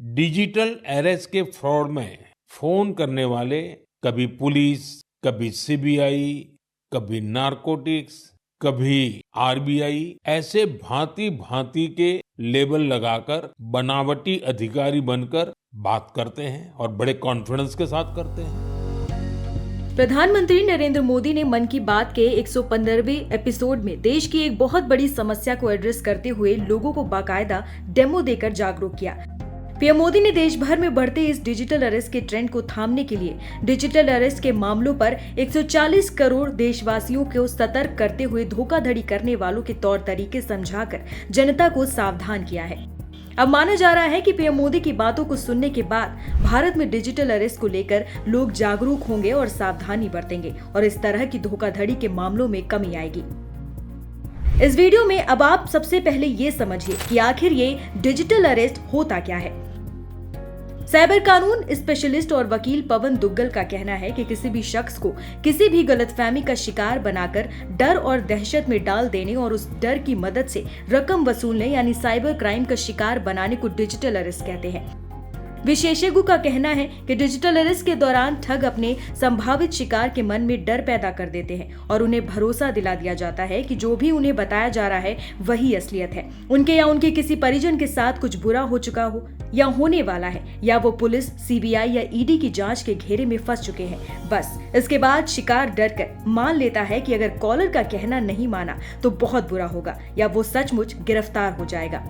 Digital arrest के fraud में phone करने वाले कभी पुलिस, कभी सीबीआई, कभी नारकोटिक्स, कभी आरबीआई, ऐसे भांति भांति के लेबल लगाकर बनावटी अधिकारी बनकर बात करते हैं और बड़े कॉन्फिडेंस के साथ करते हैं। प्रधानमंत्री नरेंद्र मोदी ने मन की बात के 115वें एपिसोड में देश की एक बहुत बड़ी समस्या को एड्रेस करते हुए लोगों को बाकायदा डेमो देकर जागरूक किया। पीएम मोदी ने देश भर में बढ़ते इस डिजिटल अरेस्ट के ट्रेंड को थामने के लिए डिजिटल अरेस्ट के मामलों पर 140 करोड़ देशवासियों को सतर्क करते हुए धोखाधड़ी करने वालों के तौर तरीके समझाकर जनता को सावधान किया है। अब माना जा रहा है कि पीएम मोदी की बातों को सुनने के बाद भारत में डिजिटल अरेस्ट को लेकर लोग जागरूक होंगे और सावधानी बरतेंगे और इस तरह की धोखाधड़ी के मामलों में कमी आएगी। इस वीडियो में अब आप सबसे पहले ये समझिए कि आखिर ये डिजिटल अरेस्ट होता क्या है। साइबर कानून स्पेशलिस्ट और वकील पवन दुग्गल का कहना है कि किसी भी शख्स को किसी भी गलतफहमी का शिकार बनाकर डर और दहशत में डाल देने और उस डर की मदद से रकम वसूलने यानी साइबर क्राइम का शिकार बनाने को डिजिटल अरेस्ट कहते हैं। विशेषज्ञों का कहना है कि डिजिटल अरेस्ट के दौरान ठग अपने संभावित शिकार के मन में डर पैदा कर देते हैं और उन्हें भरोसा दिला दिया जाता है कि जो भी उन्हें बताया जा रहा है वही असलियत है। उनके या उनके किसी परिजन के साथ कुछ बुरा हो चुका हो या होने वाला है या वो पुलिस, सीबीआई या ईडी की जांच के घेरे में फंस चुके हैं। बस इसके बाद शिकार डर कर मान लेता है कि अगर कॉलर का कहना नहीं माना तो बहुत बुरा होगा या वो सचमुच गिरफ्तार हो जाएगा।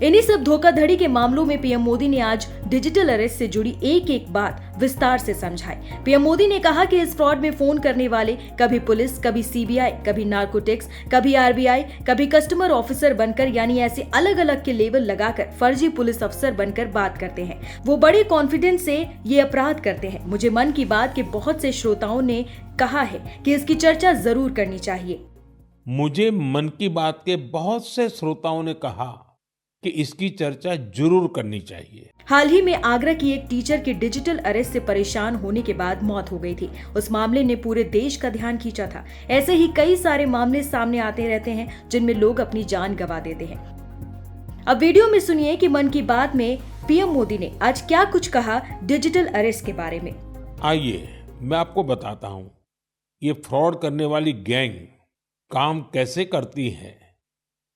इन्हीं सब धोखाधड़ी के मामलों में पीएम मोदी ने आज डिजिटल अरेस्ट से जुड़ी एक एक बात विस्तार से समझाई। पीएम मोदी ने कहा कि इस फ्रॉड में फोन करने वाले कभी पुलिस, कभी सीबीआई, कभी नारकोटिक्स, कभी आरबीआई, कभी कस्टमर ऑफिसर बनकर यानी ऐसे अलग अलग के लेबल लगाकर फर्जी पुलिस अफसर बनकर बात करते हैं। वो बड़े कॉन्फिडेंस से ये अपराध करते हैं। मुझे मन की बात के बहुत से श्रोताओं ने कहा है कि इसकी चर्चा जरूर करनी चाहिए। मुझे मन की बात के बहुत से श्रोताओं ने कहा कि इसकी चर्चा जरूर करनी चाहिए। हाल ही में आगरा की एक टीचर के डिजिटल अरेस्ट से परेशान होने के बाद मौत हो गई थी। उस मामले ने पूरे देश का ध्यान खींचा था। ऐसे ही कई सारे मामले सामने आते रहते हैं जिनमें लोग अपनी जान गंवा देते हैं। अब वीडियो में सुनिए कि मन की बात में पीएम मोदी ने आज क्या कुछ कहा डिजिटल अरेस्ट के बारे में। आइए मैं आपको बताता हूँ ये फ्रॉड करने वाली गैंग काम कैसे करती है,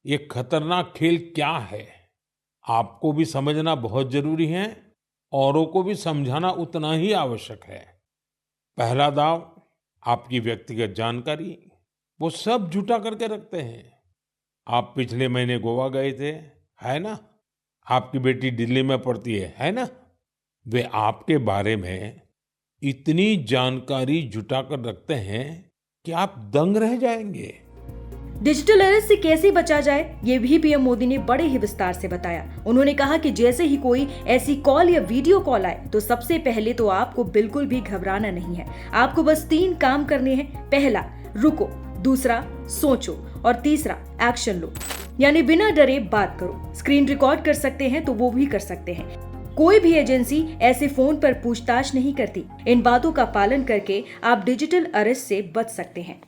ये खतरनाक खेल क्या है, आपको भी समझना बहुत जरूरी है, औरों को भी समझाना उतना ही आवश्यक है। पहला दाव आपकी व्यक्तिगत जानकारी, वो सब जुटा करके रखते हैं। आप पिछले महीने गोवा गए थे, है ना? आपकी बेटी दिल्ली में पढ़ती है ना? वे आपके बारे में इतनी जानकारी जुटा कर रखते हैं कि आप दंग रह जाएंगे। डिजिटल अरेस्ट से कैसे बचा जाए ये भी पीएम मोदी ने बड़े ही विस्तार से बताया। उन्होंने कहा कि जैसे ही कोई ऐसी कॉल या वीडियो कॉल आए तो सबसे पहले तो आपको बिल्कुल भी घबराना नहीं है। आपको बस 3 काम करने हैं। पहला, रुको। दूसरा, सोचो। और तीसरा, एक्शन लो, यानी बिना डरे बात करो। स्क्रीन रिकॉर्ड कर सकते हैं तो वो भी कर सकते हैं। कोई भी एजेंसी ऐसे फोन पर पूछताछ नहीं करती। इन बातों का पालन करके आप डिजिटल अरेस्ट से बच सकते हैं।